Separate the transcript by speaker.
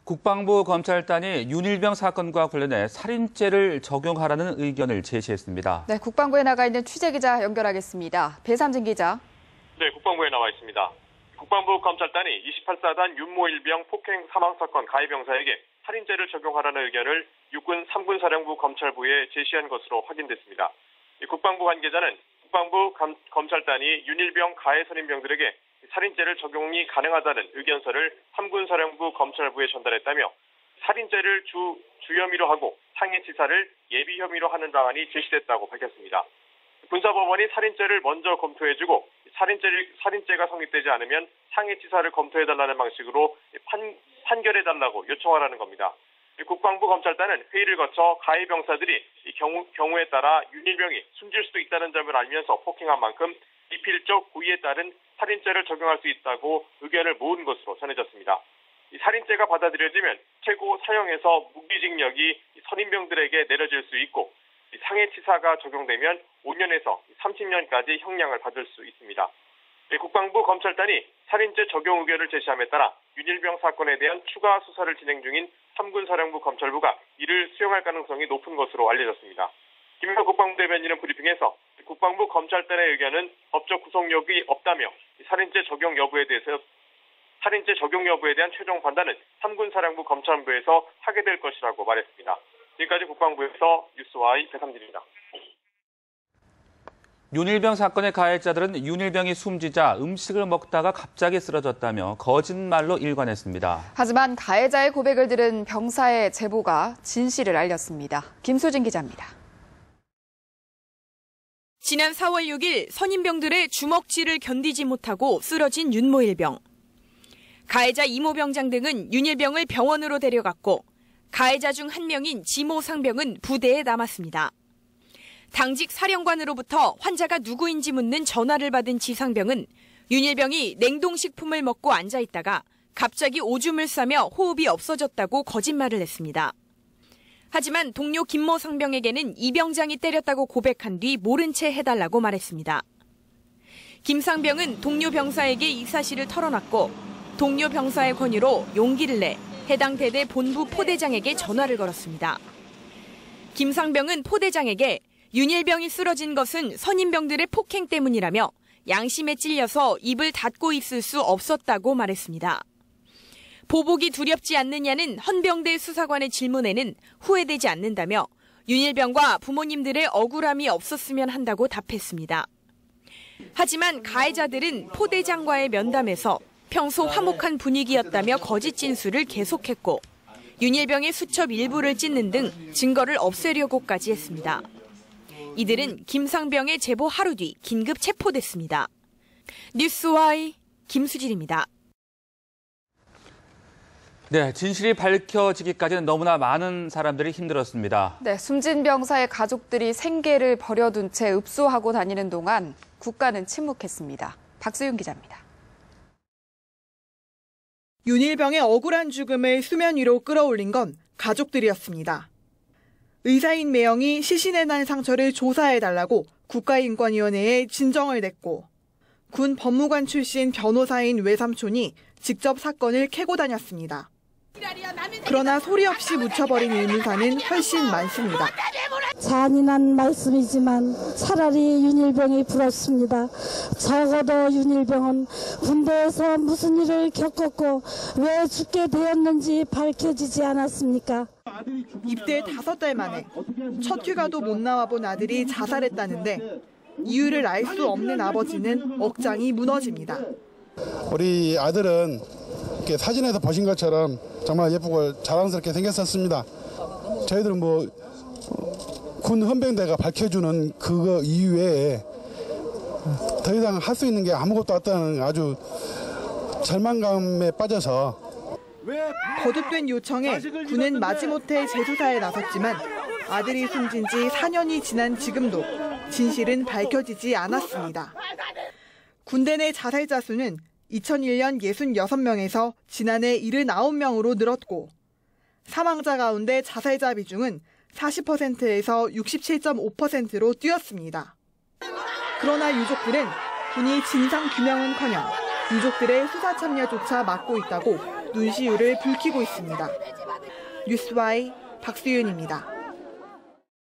Speaker 1: 국방부 검찰단이 윤일병 사건과 관련해 살인죄를 적용하라는 의견을 제시했습니다.
Speaker 2: 네, 국방부에 나가 있는 취재기자 연결하겠습니다. 배삼진 기자.
Speaker 3: 네, 국방부에 나와 있습니다. 국방부 검찰단이 28사단 윤모일병 폭행 사망사건 가해병사에게 살인죄를 적용하라는 의견을 육군 3군 사령부 검찰부에 제시한 것으로 확인됐습니다. 국방부 관계자는 국방부 검찰단이 윤일병 가해 선임병들에게 살인죄를 적용이 가능하다는 의견서를 3군 사령부 검찰부에 전달했다며 살인죄를 주 혐의로 하고 상해치사를 예비 혐의로 하는 방안이 제시됐다고 밝혔습니다. 군사법원이 살인죄를 먼저 검토해주고 살인죄가 성립되지 않으면 상해치사를 검토해달라는 방식으로 판결해달라고 요청하라는 겁니다. 국방부 검찰단은 회의를 거쳐 가해 병사들이 경우에 따라 윤일병이 숨질 수도 있다는 점을 알면서 폭행한 만큼 비필적 고의에 따른 살인죄를 적용할 수 있다고 의견을 모은 것으로 전해졌습니다. 이 살인죄가 받아들여지면 최고 사형에서 무기징역이 선임병들에게 내려질 수 있고 상해치사가 적용되면 5년에서 30년까지 형량을 받을 수 있습니다. 국방부 검찰단이 살인죄 적용 의견을 제시함에 따라 윤일병 사건에 대한 추가 수사를 진행 중인 3군 사령부 검찰부가 이를 수용할 가능성이 높은 것으로 알려졌습니다. 김현석 국방부 대변인은 브리핑에서 국방부 검찰단의 의견은 법적 구속력이 없다며 살인죄 적용 여부에 대한 최종 판단은 3군 사령부 검찰부에서 하게 될 것이라고 말했습니다. 지금까지 국방부에서 뉴스와이 배삼진입니다.
Speaker 1: 윤일병 사건의 가해자들은 윤일병이 숨지자 음식을 먹다가 갑자기 쓰러졌다며 거짓말로 일관했습니다.
Speaker 2: 하지만 가해자의 고백을 들은 병사의 제보가 진실을 알렸습니다. 김수진 기자입니다.
Speaker 4: 지난 4월 6일 선임병들의 주먹질을 견디지 못하고 쓰러진 윤모일병. 가해자 이모 병장 등은 윤일병을 병원으로 데려갔고 가해자 중 한 명인 지모 상병은 부대에 남았습니다. 당직 사령관으로부터 환자가 누구인지 묻는 전화를 받은 지상병은 윤일병이 냉동식품을 먹고 앉아있다가 갑자기 오줌을 싸며 호흡이 없어졌다고 거짓말을 했습니다. 하지만 동료 김모 상병에게는 이 병장이 때렸다고 고백한 뒤 모른 채 해달라고 말했습니다. 김 상병은 동료 병사에게 이 사실을 털어놨고 동료 병사의 권유로 용기를 내 해당 대대 본부 포대장에게 전화를 걸었습니다. 김 상병은 포대장에게 윤일병이 쓰러진 것은 선임병들의 폭행 때문이라며 양심에 찔려서 입을 닫고 있을 수 없었다고 말했습니다. 보복이 두렵지 않느냐는 헌병대 수사관의 질문에는 후회되지 않는다며 윤일병과 부모님들의 억울함이 없었으면 한다고 답했습니다. 하지만 가해자들은 포대장과의 면담에서 평소 화목한 분위기였다며 거짓 진술을 계속했고 윤일병의 수첩 일부를 찢는 등 증거를 없애려고까지 했습니다. 이들은 김상병의 제보 하루 뒤 긴급 체포됐습니다. 뉴스와이 김수진입니다.
Speaker 1: 네, 진실이 밝혀지기까지는 너무나 많은 사람들이 힘들었습니다.
Speaker 2: 네, 숨진 병사의 가족들이 생계를 버려둔 채 읍소하고 다니는 동안 국가는 침묵했습니다. 박수윤 기자입니다.
Speaker 5: 윤일병의 억울한 죽음을 수면 위로 끌어올린 건 가족들이었습니다. 의사인 매형이 시신에 난 상처를 조사해달라고 국가인권위원회에 진정을 냈고 군 법무관 출신 변호사인 외삼촌이 직접 사건을 캐고 다녔습니다. 그러나 소리 없이 묻혀버린 의문사는 훨씬 많습니다.
Speaker 6: 잔인한 말씀이지만 차라리 윤일병이 부럽습니다. 적어도 윤일병은 군대에서 무슨 일을 겪었고 왜 죽게 되었는지 밝혀지지 않았습니까?
Speaker 5: 입대 5달 만에 첫 휴가도 못 나와본 아들이 자살했다는데 이유를 알 수 없는 아버지는 억장이 무너집니다.
Speaker 7: 우리 아들은 이렇게 사진에서 보신 것처럼 정말 예쁘고 자랑스럽게 생겼었습니다. 저희들은 군 헌병대가 밝혀주는 그거 이외에 더 이상 할 수 있는 게 아무것도 없다는 아주 절망감에 빠져서
Speaker 5: 거듭된 요청에 군은 마지못해 재수사에 나섰지만 아들이 숨진 지 4년이 지난 지금도 진실은 밝혀지지 않았습니다. 군대 내 자살자 수는 2001년 66명에서 지난해 79명으로 늘었고 사망자 가운데 자살자 비중은 40%에서 67.5%로 뛰었습니다. 그러나 유족들은 군이 진상규명은커녕 유족들의 수사 참여조차 막고 있다고 눈시울을 붉히고 있습니다. 뉴스와이 박수윤입니다.